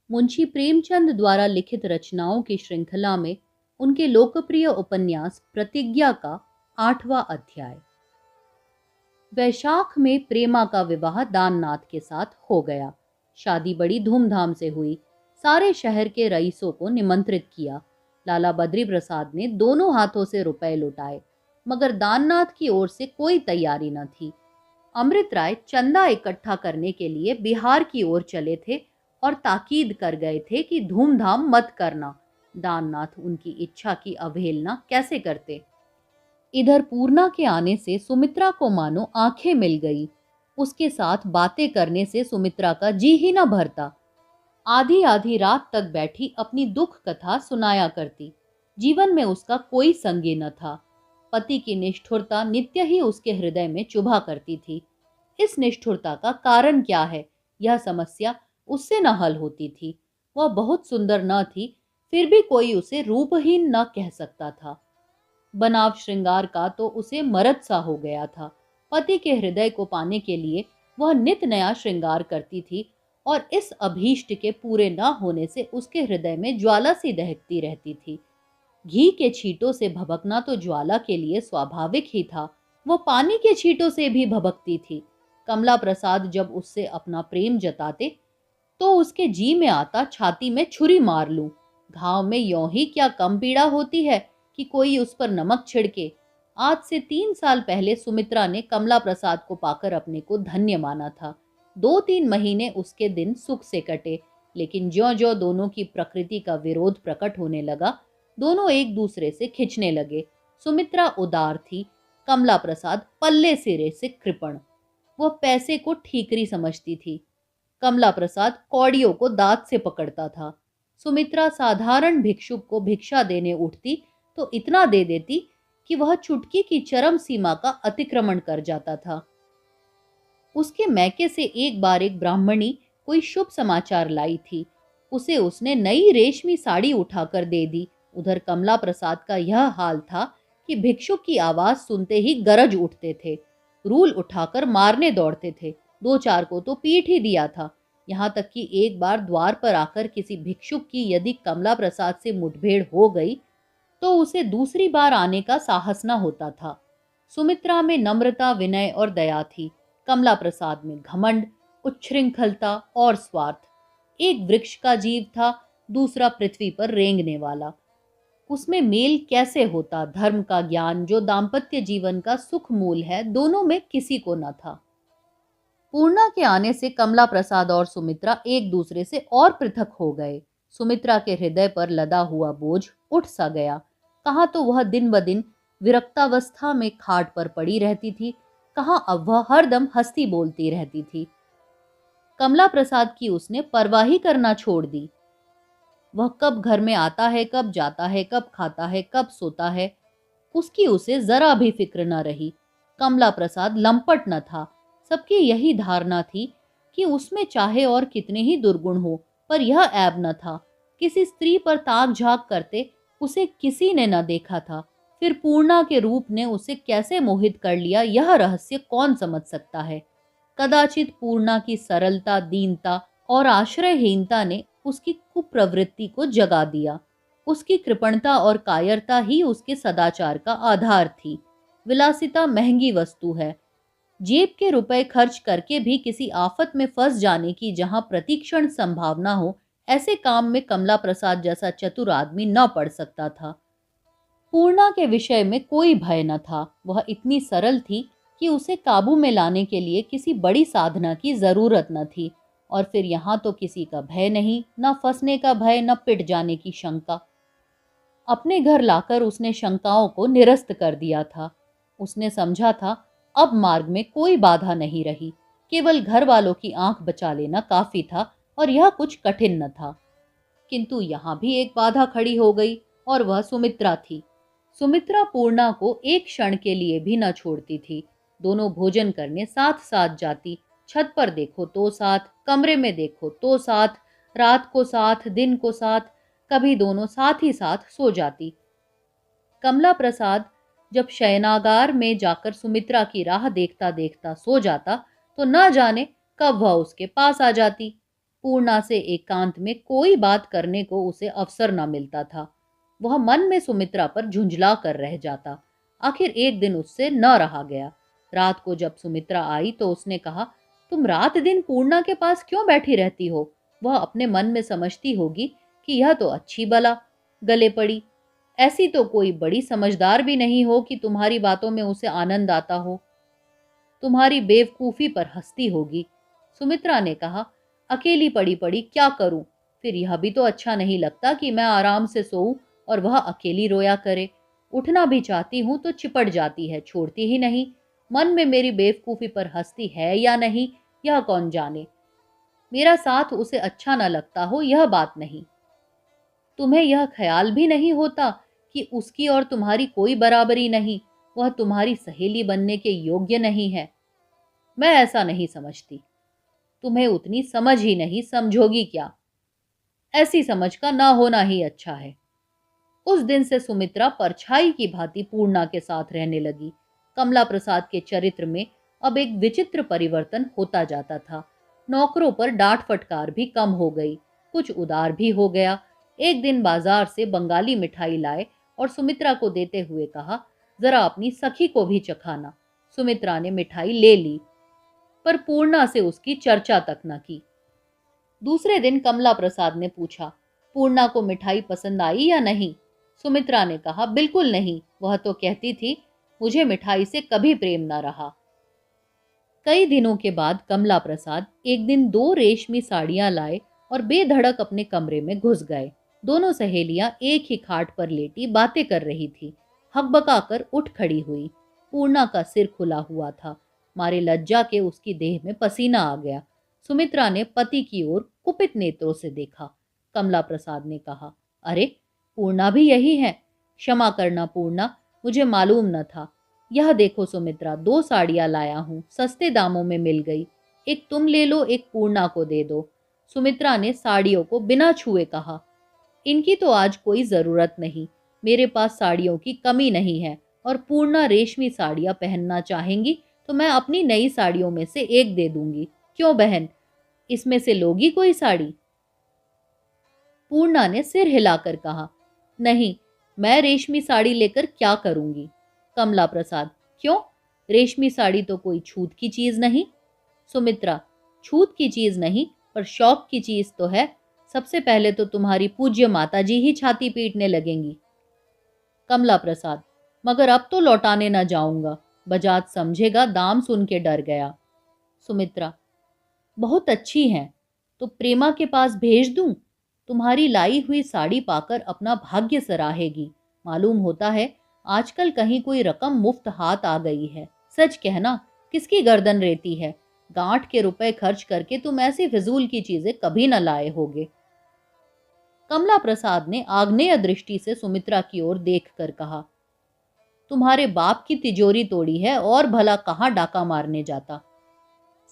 मुंशी प्रेमचंद द्वारा लिखित रचनाओं की श्रृंखला में उनके लोकप्रिय उपन्यास प्रतिज्ञा का 8वां अध्याय। वैशाख में प्रेमा का विवाह दाननाथ के साथ हो गया। शादी बड़ी धूमधाम से हुई। सारे शहर के रईसों को निमंत्रित किया। लाला बद्री प्रसाद ने दोनों हाथों से रुपए लुटाए, मगर दाननाथ की ओर से कोई तैयारी न थी। अमृत राय चंदा इकट्ठा करने के लिए बिहार की ओर चले थे और ताकीद कर गए थे कि धूमधाम मत करना। दाननाथ उनकी इच्छा की अवहेलना कैसे करते। इधर पूर्णा के आने से सुमित्रा को मानो आंखें मिल गई। उसके साथ बातें करने से सुमित्रा का जी ही न भरता। आधी आधी रात तक बैठी अपनी दुख कथा सुनाया करती। जीवन में उसका कोई संगी न था। पति की निष्ठुरता नित्य ही उसके हृदय में चुभा करती थी। इस निष्ठुरता का कारण क्या है, यह समस्या उससे न हल होती थी। वह बहुत सुंदर न थी, फिर भी कोई उसे रूपहीन न कह सकता था। बनाव श्रृंगार का तो उसे मरद सा हो गया था। पति के हृदय को पाने के लिए वह नित नया श्रृंगार करती थी और इस अभीष्ट के पूरे न होने से उसके हृदय में ज्वाला सी दहकती रहती थी। घी के छींटों से भभकना तो ज्वाला के लिए स्वाभाविक ही था। वो पानी के छींटों से भी भभकती थी। कमला प्रसाद जब उससे अपना प्रेम जताते तो उसके जी में आता छाती में छुरी मार लूं। घाव में यों ही क्या कम पीड़ा होती है कि कोई उस पर नमक छिड़के। आज से 3 साल पहले सुमित्रा ने कमला प्रसाद को पाकर अपने को धन्य माना था। 2-3 महीने उसके दिन सुख से कटे, लेकिन ज्यों-ज्यों दोनों की प्रकृति का विरोध प्रकट होने लगा, दोनों एक दूसरे से खिंचने लगे। सुमित्रा उदार थी, कमला प्रसाद पल्ले सिरे से कृपण। वह पैसे को ठीकरी समझती थी। कमला प्रसाद कौड़ियों को दांत से पकड़ता था। सुमित्रा साधारण भिक्षुक को भिक्षा देने उठती तो इतना दे देती कि वह चुटकी की चरम सीमा का अतिक्रमण कर जाता था। उसके मैके से एक बार एक ब्राह्मणी कोई शुभ समाचार लाई थी। उसे उसने नई रेशमी साड़ी उठाकर दे दी। उधर कमला प्रसाद का यह हाल था कि भिक्षुक की आवाज सुनते ही गरज उठते थे, रूल उठाकर मारने दौड़ते थे। 2-4 को तो पीट ही दिया था। यहाँ तक कि एक बार द्वार पर आकर किसी भिक्षुक की यदि कमला प्रसाद से मुठभेड़ हो गई तो उसे दूसरी बार आने का साहस न होता था। सुमित्रा में नम्रता, विनय और दया थी। कमला प्रसाद में घमंड, उच्छृंखलता और स्वार्थ। एक वृक्ष का जीव था, दूसरा पृथ्वी पर रेंगने वाला। उसमें मेल कैसे होता। धर्म का ज्ञान जो दाम्पत्य जीवन का सुख मूल है, दोनों में किसी को न था। पूर्णा के आने से कमला प्रसाद और सुमित्रा एक दूसरे से और पृथक हो गए। सुमित्रा के हृदय पर लदा हुआ बोझ उठ सा गया। कहाँ तो वह दिन ब दिन विरक्तावस्था में खाट पर पड़ी रहती थी, कहाँ अब वह हरदम हंसती बोलती रहती थी। कमला प्रसाद की उसने परवाह ही करना छोड़ दी। वह कब घर में आता है, कब जाता है, कब खाता है, कब सोता है, उसकी उसे जरा भी फिक्र न रही। कमला प्रसाद लंपट न था। सबकी यही धारणा थी कि उसमें चाहे और कितने ही दुर्गुण हो, पर यह ऐब न था। किसी स्त्री पर ताक झाक करते उसे किसी ने न देखा था। फिर पूर्णा के रूप ने उसे कैसे मोहित कर लिया, यह रहस्य कौन समझ सकता है। कदाचित पूर्णा की सरलता, दीनता और आश्रयहीनता ने उसकी कुप्रवृत्ति को जगा दिया। उसकी कृपणता और कायरता ही उसके सदाचार का आधार थी। विलासिता महंगी वस्तु है। जेब के रुपए खर्च करके भी किसी आफत में फंस जाने की जहां प्रतिक्षण संभावना हो, ऐसे काम में कमला प्रसाद जैसा चतुर आदमी न पड़ सकता था। पूर्णा के विषय में कोई भय न था। वह इतनी सरल थी कि उसे काबू में लाने के लिए किसी बड़ी साधना की जरूरत न थी। और फिर यहाँ तो किसी का भय नहीं, न फंसने का भय, न पिट जाने की शंका। अपने घर लाकर उसने शंकाओं को निरस्त कर दिया था। उसने समझा था अब मार्ग में कोई बाधा नहीं रही। केवल घर वालों की आंख बचा लेना काफी था और यह कुछ कठिन न था। किंतु यहाँ भी एक बाधा खड़ी हो गई और वह सुमित्रा थी। सुमित्रा पूर्णा को एक क्षण के लिए भी न छोड़ती थी। दोनों भोजन करने साथ साथ जाती। छत पर देखो तो साथ, कमरे में देखो तो साथ, रात को साथ, दिन को साथ, कभी दोनों साथ ही साथ सो जाती। कमला प्रसाद जब शयनागार में जाकर सुमित्रा की राह देखता देखता सो जाता तो न जाने कब वह उसके पास आ जाती। पूर्णा से एकांत में कोई बात करने को उसे अवसर न मिलता था। वह मन में सुमित्रा पर झुंझला कर रह जाता। आखिर एक दिन उससे न रहा गया। रात को जब सुमित्रा आई तो उसने कहा, तुम रात दिन पूर्णा के पास क्यों बैठी रहती हो? वह अपने मन में समझती होगी कि यह तो अच्छी बला गले पड़ी। ऐसी तो कोई बड़ी समझदार भी नहीं हो कि तुम्हारी बातों में उसे आनंद आता हो। तुम्हारी बेवकूफी पर हंसती होगी। सुमित्रा ने कहा, अकेली पड़ी पड़ी क्या करूं? फिर यह भी तो अच्छा नहीं लगता कि मैं आराम से सोऊं और वह अकेली रोया करे। उठना भी चाहती हूं तो चिपट जाती है, छोड़ती ही नहीं। मन में मेरी बेवकूफी पर हंसती है या नहीं, यह कौन जाने। मेरा साथ उसे अच्छा न लगता हो, यह बात नहीं। तुम्हें यह ख्याल भी नहीं होता कि उसकी और तुम्हारी कोई बराबरी नहीं, वह तुम्हारी सहेली बनने के योग्य नहीं है। मैं ऐसा नहीं समझती। तुम्हें उतनी समझ ही नहीं, समझोगी क्या? ऐसी समझ का ना होना ही अच्छा है। उस दिन से सुमित्रा परछाई की भांति पूर्णा के साथ रहने लगी। कमला प्रसाद के चरित्र में अब एक विचित्र परिवर्तन होता जाता था। नौकरों पर डांट फटकार भी कम हो गई, कुछ उदार भी हो गया। एक दिन बाजार से बंगाली मिठाई लाए और सुमित्रा को देते हुए कहा, जरा अपनी सखी को भी चखाना। सुमित्रा ने मिठाई ले ली, पर पूर्णा से उसकी चर्चा तक न की। दूसरे दिन कमला प्रसाद ने पूछा, पूर्णा को मिठाई पसंद आई या नहीं? सुमित्रा ने कहा, बिल्कुल नहीं। वह तो कहती थी, मुझे मिठाई से कभी प्रेम न रहा। कई दिनों के बाद कमला प्रसाद एक दिन 2 रेशमी साड़ियां लाए और बेधड़क अपने कमरे में घुस गए। दोनों सहेलियां एक ही खाट पर लेटी बातें कर रही थी। हकबकाकर उठ खड़ी हुई। पूर्णा का सिर खुला हुआ था। मारे लज्जा के उसकी देह में पसीना आ गया। सुमित्रा ने पति की ओर कुपित नेत्रों से देखा। कमला प्रसाद ने कहा, अरे पूर्णा भी यही है। क्षमा करना पूर्णा, मुझे मालूम न था। यह देखो सुमित्रा, 2 साड़ियां लाया हूं, सस्ते दामों में मिल गई। एक तुम ले लो, एक पूर्णा को दे दो। सुमित्रा ने साड़ियों को बिना छुए कहा, इनकी तो आज कोई जरूरत नहीं। मेरे पास साड़ियों की कमी नहीं है और पूर्णा रेशमी साड़ियां पहनना चाहेंगी तो मैं अपनी नई साड़ियों में से एक दे दूंगी। क्यों बहन, इसमें से लोगी कोई साड़ी? पूर्णा ने सिर हिलाकर कहा, नहीं, मैं रेशमी साड़ी लेकर क्या करूंगी? कमला प्रसाद, क्यों? रेशमी साड़ी तो कोई छूत की चीज नहीं। सुमित्रा, छूत की चीज नहीं, पर शौक की चीज तो है। सबसे पहले तो तुम्हारी पूज्य माताजी ही छाती पीटने लगेंगी। कमला प्रसाद, मगर अब तो लौटाने न जाऊंगा। बजाज समझेगा दाम सुन के डर गया। सुमित्रा, बहुत अच्छी हैं, तो प्रेमा के पास भेज दूं? तुम्हारी लाई हुई साड़ी पाकर अपना भाग्य सराहेगी। मालूम होता है आजकल कहीं कोई रकम मुफ्त हाथ आ गई है। सच कहना, किसकी गर्दन रेती है? गांठ के रुपए खर्च करके तुम ऐसी फिजूल की चीजें कभी न लाए होगे। कमला प्रसाद ने आग्नेय दृष्टि से सुमित्रा की ओर देखकर कहा, तुम्हारे बाप की तिजोरी तोड़ी है और भला कहाँ डाका मारने जाता?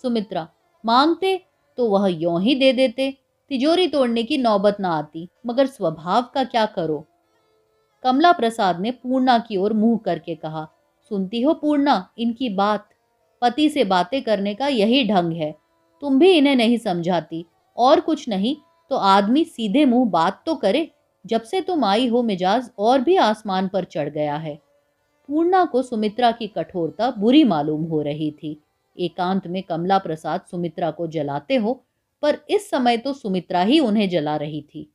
सुमित्रा, मांगते तो वह यों ही दे देते, तिजोरी तोड़ने की नौबत ना आती, मगर स्वभाव का क्या करो। कमला प्रसाद ने पूर्णा की ओर मुंह करके कहा, सुनती हो पूर्णा इनकी बात? पति से बातें करने का यही ढंग है। तुम भी इन्हें नहीं समझाती। और कुछ नहीं तो आदमी सीधे मुंह बात तो करे। जब से तुम आई हो मिजाज और भी आसमान पर चढ़ गया है। पूर्णा को सुमित्रा की कठोरता बुरी मालूम हो रही थी। एकांत में कमला प्रसाद सुमित्रा को जलाते हो, पर इस समय तो सुमित्रा ही उन्हें जला रही थी।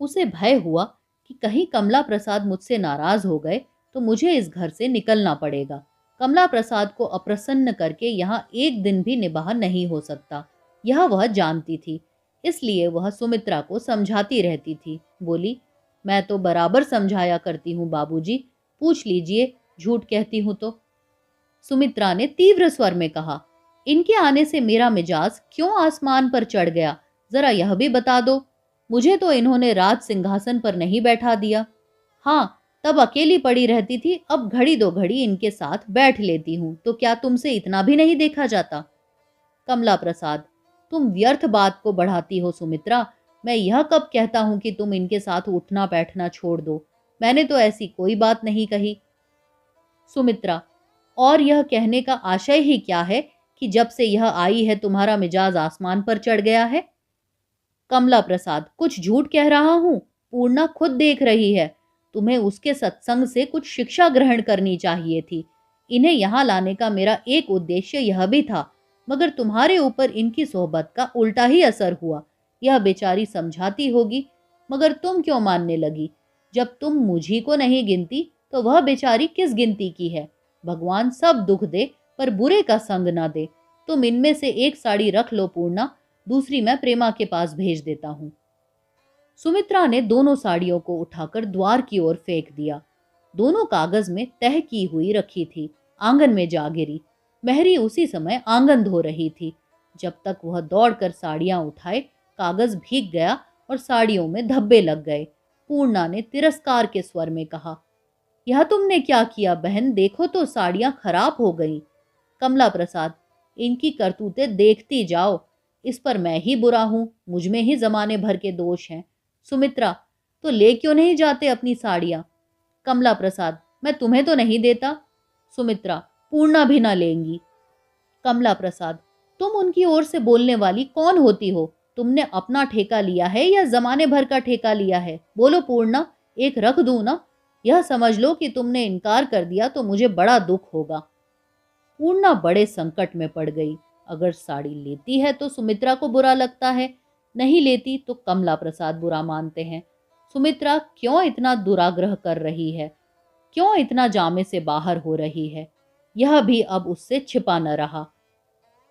उसे भय हुआ कि कहीं कमला प्रसाद मुझसे नाराज हो गए तो मुझे इस घर से निकलना पड़ेगा। कमला प्रसाद को अप्रसन्न करके यहाँ एक दिन भी निबाह नहीं हो सकता, यह वह जानती थी। इसलिए वह सुमित्रा को समझाती रहती थी। बोली, मैं तो बराबर समझाया करती हूँ बाबूजी, पूछ लीजिए झूठ कहती हूँ तो। सुमित्रा ने तीव्र स्वर में कहा, इनके आने से मेरा मिजाज क्यों आसमान पर चढ़ गया, जरा यह भी बता दो। मुझे तो इन्होंने राज सिंहासन पर नहीं बैठा दिया। हाँ, तब अकेली पड़ी रहती थी, अब घड़ी दो घड़ी इनके साथ बैठ लेती हूँ, तो क्या तुमसे इतना भी नहीं देखा जाता? कमला प्रसाद, तुम व्यर्थ बात को बढ़ाती हो सुमित्रा। मैं यह कब कहता हूं कि तुम इनके साथ उठना बैठना छोड़ दो? मैंने तो ऐसी कोई बात नहीं कही। सुमित्रा, और यह कहने का आशय ही क्या है कि जब से यह आई है तुम्हारा मिजाज आसमान पर चढ़ गया है? कमला प्रसाद, कुछ झूठ कह रहा हूँ? पूर्णा खुद देख रही है। तुम्हें उसके सत्संग से कुछ शिक्षा ग्रहण करनी चाहिए थी। इन्हें यहाँ लाने का मेरा एक उद्देश्य यह भी था, मगर तुम्हारे ऊपर इनकी सोहबत का उल्टा ही असर हुआ। यह बेचारी समझाती होगी, मगर तुम क्यों मानने लगी? जब तुम मुझी को नहीं गिनती तो वह बेचारी किस गिनती की है? भगवान सब दुख दे पर बुरे का संग ना दे। तुम इनमें से एक साड़ी रख लो पूर्णा, दूसरी मैं प्रेमा के पास भेज देता हूँ। सुमित्रा ने दोनों साड़ियों को उठाकर द्वार की ओर फेंक दिया। दोनों कागज में तह की हुई रखी थी। आंगन में जा गिरी। महरी उसी समय आंगन धो रही थी। जब तक वह दौड़कर साड़ियां उठाए, कागज भीग गया और साड़ियों में धब्बे लग गए। पूर्णा ने तिरस्कार के स्वर में कहा, यह तुमने क्या किया बहन? देखो तो साड़ियां खराब हो गईं। कमला प्रसाद, इनकी करतूतें देखती जाओ। इस पर मैं ही बुरा हूं, मुझ में ही जमाने भर के दोष हैं। सुमित्रा, तो ले क्यों नहीं जाते अपनी साड़ियां? कमला प्रसाद, मैं तुम्हें तो नहीं देता। सुमित्रा, पूर्णा भी ना लेंगी। कमला प्रसाद, तुम उनकी ओर से बोलने वाली कौन होती हो? तुमने अपना ठेका लिया है या जमाने भर का ठेका लिया है? बोलो पूर्णा, एक रख दूं ना? यह समझ लो कि तुमने इनकार कर दिया तो मुझे बड़ा दुख होगा। पूर्णा बड़े संकट में पड़ गई। अगर साड़ी लेती है तो सुमित्रा को बुरा लगता है, नहीं लेती तो कमला प्रसाद बुरा मानते हैं। सुमित्रा क्यों इतना दुराग्रह कर रही है? क्यों इतना जामे से बाहर हो रही है? यह भी अब उससे छिपा न रहा।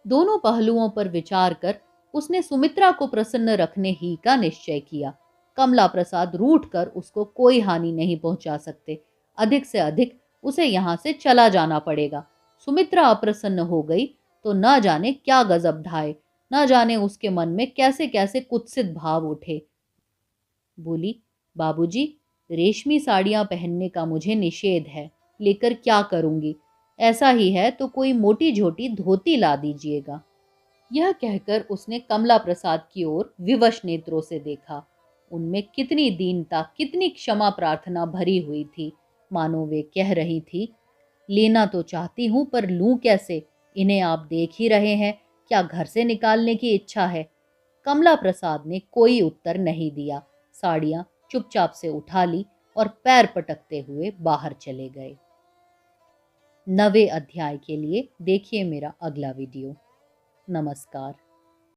दोनों पहलुओं पर विचार कर उसने सुमित्रा को प्रसन्न रखने ही का निश्चय किया। कमला प्रसाद रूठ कर उसको कोई हानि नहीं पहुंचा सकते। अधिक से अधिक उसे यहाँ से चला जाना पड़ेगा। सुमित्रा अप्रसन्न हो गई तो न जाने क्या गजब ढाए, न जाने उसके मन में कैसे कैसे कुत्सित भाव उठे। बोली, बाबूजी, रेशमी साड़ियां पहनने का मुझे निषेध है, लेकर क्या करूंगी? ऐसा ही है तो कोई मोटी झोटी धोती ला दीजिएगा। यह कहकर उसने कमला प्रसाद की ओर विवश नेत्रों से देखा। उनमें कितनी दीनता, कितनी क्षमा प्रार्थना भरी हुई थी। मानो वे कह रही थी, लेना तो चाहती हूं पर लूं कैसे? इन्हें आप देख ही रहे हैं, क्या घर से निकालने की इच्छा है? कमला प्रसाद ने कोई उत्तर नहीं दिया। साड़ियां चुपचाप से उठा ली और पैर पटकते हुए बाहर चले गए। 9वें अध्याय के लिए देखिए मेरा अगला वीडियो। नमस्कार।